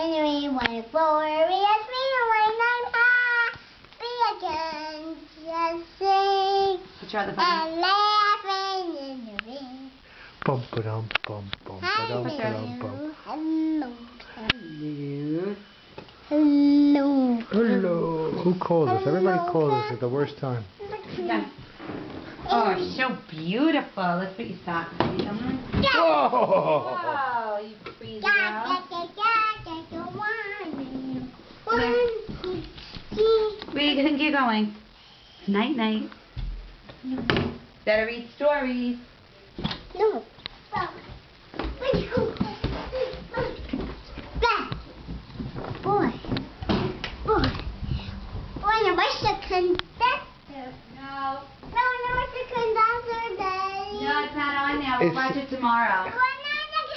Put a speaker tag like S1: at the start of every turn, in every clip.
S1: 3, 1, 4, we are 3, 1, 9, we can just sing and laughing in the rain.
S2: Bum ba dum bum bum ba dum ba dum bum.
S1: Hello.
S2: Hello. Hello. Who calls us? Everybody calls us at the worst time.
S3: Yeah. Oh, so beautiful. Let's put your socks on.
S2: Whoa!
S3: Whoa, you crazy girl. Where do you think you're going? Night night. Better read stories.
S1: No. Boy. Wanna watch the conductor?
S3: No.
S1: No, it's the conductor day.
S3: No, it's not on now. We'll watch it tomorrow.
S1: We're not the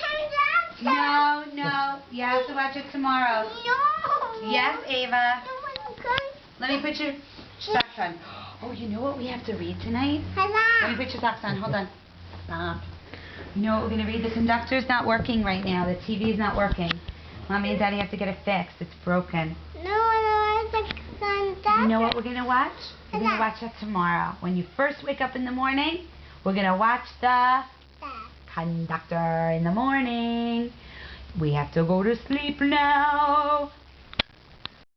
S1: conductor.
S3: No. You have to watch it tomorrow.
S1: No.
S3: Yes, Ava.
S1: No.
S3: Let me put your socks on. Oh, you know what we have to read tonight? Let me put your socks on. Hold on. Stop. You know what we're going to read? The conductor's not working right now. The TV's not working. Mommy and Daddy have to get it fixed. It's broken.
S1: No, it's the conductor.
S3: You know what we're going to watch? We're going to watch that tomorrow. When you first wake up in the morning, we're going to watch the conductor in the morning. We have to go to sleep now.